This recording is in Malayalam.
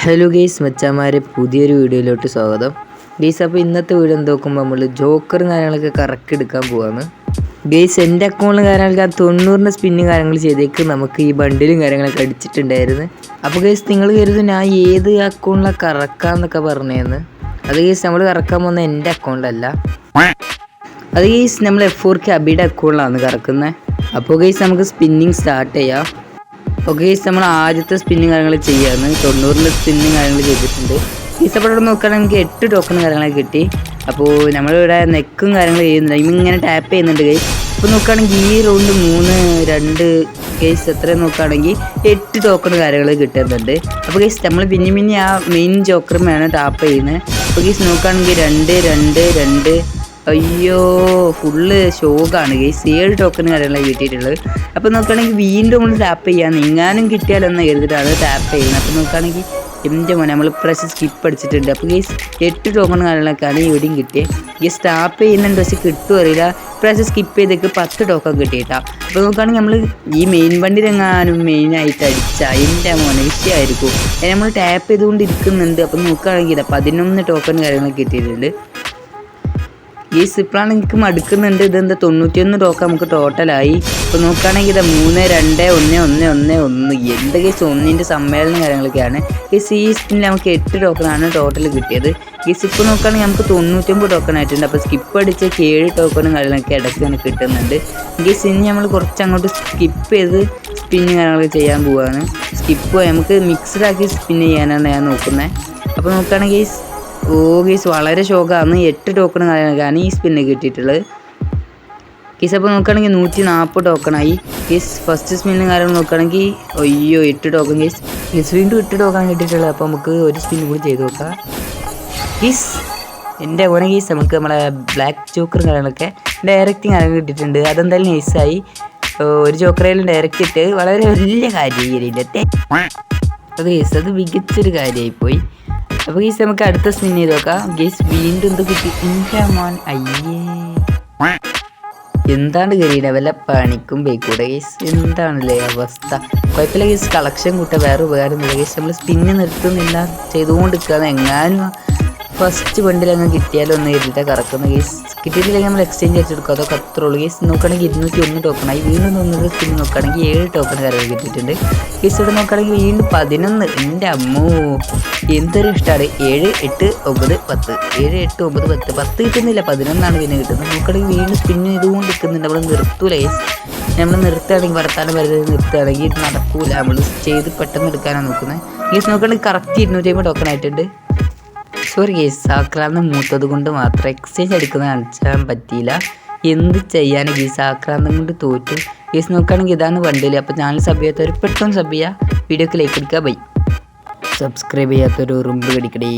ഹലോ ഗെയ്സ് മച്ചാമാരെ പുതിയൊരു വീഡിയോയിലോട്ട് സ്വാഗതം. ഗെയ്സ് അപ്പോൾ ഇന്നത്തെ വീഡിയോ നോക്കുമ്പോൾ നമ്മൾ ജോക്കറും കാര്യങ്ങളൊക്കെ കറക്റ്റ് എടുക്കാൻ പോവാണ്. ഗെയ്സ് എൻ്റെ അക്കൗണ്ടിലും കാര്യങ്ങളൊക്കെ 90 സ്പിന്നും കാര്യങ്ങൾ ചെയ്തേക്ക് നമുക്ക് ഈ ബണ്ടിലും കാര്യങ്ങളൊക്കെ അടിച്ചിട്ടുണ്ടായിരുന്നു. അപ്പോൾ ഗെയ്സ് നിങ്ങൾ കരുതും ഞാൻ ഏത് അക്കൗണ്ടിലാണ് കറക്കാമെന്നൊക്കെ പറഞ്ഞതെന്ന്. അത് ഗെയ്സ് നമ്മൾ കറക്കാൻ പോകുന്നത് എൻ്റെ അക്കൗണ്ടിലല്ല, അത് ഗെയ്സ് നമ്മൾ F4K അബിയുടെ അക്കൗണ്ടിലാണ് കറക്കുന്നത്. അപ്പോൾ ഗെയ്സ് നമുക്ക് സ്പിന്നിങ് സ്റ്റാർട്ട് ചെയ്യാം. ഓക്കെ ഗെയ്സ് നമ്മൾ ആദ്യത്തെ സ്പിന്നും കാര്യങ്ങൾ ചെയ്യാമെന്ന് 90 സ്പിന്നും കാര്യങ്ങൾ ചെയ്തിട്ടുണ്ട്. ഗെയ്സ് അപ്പോൾ ഇവിടെ നോക്കുകയാണെങ്കിൽ നമുക്ക് 8 ടോക്കൺ കാര്യങ്ങളൊക്കെ കിട്ടി. അപ്പോൾ നമ്മളിവിടെ നെക്കും കാര്യങ്ങൾ ചെയ്യുന്നുണ്ട്, ഇങ്ങനെ ടാപ്പ് ചെയ്യുന്നുണ്ട് ഗെയ്സ്. ഇപ്പോൾ നോക്കുകയാണെങ്കിൽ ഈ റൗണ്ട് 3-2 ഗെയ്സ് എത്രയും നോക്കുകയാണെങ്കിൽ 8 ടോക്കൺ കാര്യങ്ങൾ കിട്ടുന്നുണ്ട്. അപ്പോൾ ഗെയ്സ് നമ്മൾ പിന്നെ ആ മെയിൻ ജോക്കറുമാണ് ടാപ്പ് ചെയ്യുന്നത്. അപ്പോൾ ഗെയ്സ് നോക്കുകയാണെങ്കിൽ 2-2-2 അയ്യോ ഫുള്ള് ഷോക്കാണ് ഗെയ്സ്. 7 ടോക്കൺ കാര്യങ്ങളാണ് കിട്ടിയിട്ടുള്ളത്. അപ്പോൾ നോക്കുകയാണെങ്കിൽ വീണ്ടും നമ്മൾ ടാപ്പ് ചെയ്യാൻ എങ്ങാനും കിട്ടിയാലൊന്ന് കരുതിയിട്ടാണ് ടാപ്പ് ചെയ്യുന്നത്. അപ്പോൾ നോക്കുകയാണെങ്കിൽ എൻ്റെ മോനെ നമ്മൾ പ്രസ് സ്കിപ്പ് അടിച്ചിട്ടുണ്ട്. അപ്പോൾ ഗെയ്സ് 8 ടോക്കൺ കാര്യങ്ങളൊക്കെയാണ് ഇവിടെയും കിട്ടിയത്. ഗെയ്സ് ടാപ്പ് ചെയ്യുന്നുണ്ട്, പക്ഷെ കിട്ടും അറിയില്ല. പ്രസ് സ്കിപ്പ് ചെയ്തേക്ക് 10 ടോക്കൺ കിട്ടിയിട്ടാണ്. അപ്പോൾ നോക്കുകയാണെങ്കിൽ നമ്മൾ ഈ മെയിൻ വണ്ടിയിലെങ്ങാനും മെയിനായിട്ട് അടിച്ചാൽ എൻ്റെ മോനെ വിഷയമായിരിക്കും. നമ്മൾ ടാപ്പ് ചെയ്തുകൊണ്ടിരിക്കുന്നുണ്ട്. അപ്പോൾ നോക്കുകയാണെങ്കിൽ 11 ടോക്കൺ കാര്യങ്ങളൊക്കെ കിട്ടിയിട്ടുണ്ട്. ഈ സിപ്പിളാണ് എനിക്ക് മടുക്കുന്നുണ്ട്. ഇതെന്താ 91 ടോക്കൺ നമുക്ക് ടോട്ടലായി. ഇപ്പോൾ നോക്കുകയാണെങ്കിൽ 3-2-1-1-1-1 എന്ത് കേസ് 1ൻ്റെ സമ്മേളനം കാര്യങ്ങളൊക്കെയാണ്. ഈ സ്പിന്നിൽ നമുക്ക് 8 ടോക്കണാണ് ടോട്ടൽ കിട്ടിയത്. ഈ സിപ്പ് നോക്കുകയാണെങ്കിൽ നമുക്ക് 99 ടോക്കൺ ആയിട്ടുണ്ട്. അപ്പോൾ സ്കിപ്പ് അടിച്ചേക്ക് 7 ടോക്കണും കാര്യങ്ങളൊക്കെ ഇടയ്ക്ക് തന്നെ കിട്ടുന്നുണ്ട്. ഈ സിന്ന് നമ്മൾ കുറച്ച് അങ്ങോട്ട് സ്കിപ്പ് ചെയ്ത് സ്പിന്ന് കാര്യങ്ങളൊക്കെ ചെയ്യാൻ പോവുകയാണ്. സ്കിപ്പ് നമുക്ക് മിക്സ്ഡാക്കി സ്പിന്ന് ചെയ്യാനാണ് ഞാൻ നോക്കുന്നത്. അപ്പോൾ നോക്കുകയാണെങ്കിൽ ഗെയ്സ് വളരെ ഷോക്കാണ്. 8 ടോക്കൺ കാര്യങ്ങളൊക്കെയാണ് ഈ സ്പിന്ന് കിട്ടിയിട്ടുള്ളത്. ഗെയ്സ് അപ്പോൾ നോക്കുകയാണെങ്കിൽ 140 ടോക്കണായി. ഗെയ്സ് ഫസ്റ്റ് സ്പിന്നും കാര്യങ്ങൾ നോക്കുകയാണെങ്കിൽ അയ്യോ 8 ടോക്കൺ ഗെയ്സ്. വീണ്ടും 8 ടോക്കൺ കിട്ടിയിട്ടുള്ളത്. അപ്പോൾ നമുക്ക് ഒരു സ്പിന്നും കൂടി ചെയ്ത് നോക്കാം. ഗെയ്സ് എൻ്റെ ഓരോ ഗെയ്സ് നമുക്ക് നമ്മളെ ബ്ലാക്ക് ജോക്കർ കാര്യങ്ങളൊക്കെ ഡയറക്റ്റ് കാര്യങ്ങൾ കിട്ടിയിട്ടുണ്ട്. അതെന്തായാലും നൈസായി. ഒരു ജോക്കറേലും ഡയറക്റ്റ് ഇട്ട് വളരെ വലിയ കാര്യമായിട്ട് അത് ഗെയ്സ് അത് മികച്ചൊരു കാര്യമായിപ്പോയി. അപ്പോൾ ഗെയ്സ് നമുക്ക് അടുത്ത സ്പിൻ ചെയ്ത് നോക്കാം. ഗെയ്സ് വീണ്ടും എന്ത് കിട്ടി എൻ്റെ മോൻ അയ്യേ എന്താണ് കയറിയില്ല വല്ല പണിക്കും പോയിക്കൂടെ ഗെയ്സ്. എന്താണല്ലേ അവസ്ഥ. കുഴപ്പമില്ല ഗെയ്സ്, കളക്ഷൻ കൂട്ടാൻ വേറെ ഉപകാരമൊന്നുമില്ല ഗെയ്സ്. നമ്മൾ സ്പിന്ന് നിർത്തുന്നില്ല ചെയ്തുകൊണ്ട് നിൽക്കുകയാണ്. എങ്ങാനും ഫസ്റ്റ് വണ്ടിയിലങ്ങ് കിട്ടിയാലോ ഒന്ന് കരുതിയിട്ട് കറക്കുന്ന ഗെയ്സ്. കിട്ടിയിട്ടില്ലെങ്കിൽ നമ്മൾ എക്സ്ചേഞ്ച് വെച്ചെടുക്കും, അതൊക്കെ അത്ര ഉള്ളൂ ഗെയ്സ്. നോക്കുകയാണെങ്കിൽ 201 ടോക്കണായി. വീണ്ടും 100 സ്പിൻ നോക്കുകയാണെങ്കിൽ 7 ടോക്കൺ കാര്യങ്ങൾ കിട്ടിയിട്ടുണ്ട് ഗെയ്സ്. ഇവിടെ നോക്കുകയാണെങ്കിൽ വീണ്ടും 11 എൻ്റെ അമ്മോ എന്തൊരു ഇഷ്ടമാണ്. 7, 8, 9, 10 7, 8, 9, 10 10 കിട്ടുന്നില്ല, 11 പിന്നെ കിട്ടുന്നത്. നോക്കുകയാണെങ്കിൽ വീണ്ടും സ്പിന്ന് ചെയ്തുകൊണ്ട് നിൽക്കുന്നുണ്ട്. നമ്മൾ നിർത്തൂല ഗെയ്സ്. നമ്മൾ നിർത്തുകയാണെങ്കിൽ വർത്താനം വരുന്നത് നിർത്തുകയാണെങ്കിൽ ഇത് നടക്കൂല. നമ്മൾ ചെയ്ത് പെട്ടെന്ന് എടുക്കാനാണ് നോക്കുന്നത് ഗെയ്സ്. നോക്കുകയാണെങ്കിൽ കറക്റ്റ് 250 ടോക്കൺ ആയിട്ടുണ്ട്. സോറി ഗെയ്സ്, ആക്രാന്തം മൂത്തത് കൊണ്ട് മാത്രം എക്സ്ചേഞ്ച് അടിക്കുന്നത് കാണിച്ചാൻ പറ്റിയില്ല. എന്ത് ചെയ്യാൻ ഗെയ്സ്, ആക്രാന്തം കൊണ്ട് തോറ്റു ഗെയ്സ്. നോക്കുകയാണെങ്കിൽ ഇതാണ് വണ്ടിയിൽ. അപ്പോൾ ചാനൽ സബ് ചെയ്യാത്തവർ പെട്ടെന്ന് സബ് ചെയ്യുക, വീഡിയോക്ക് ലൈക്ക് അടിക്കുക, ബൈ. സബ്സ്ക്രൈബ് ചെയ്യാത്തൊരു ഉറുമ്പ് കടിക്കടേ.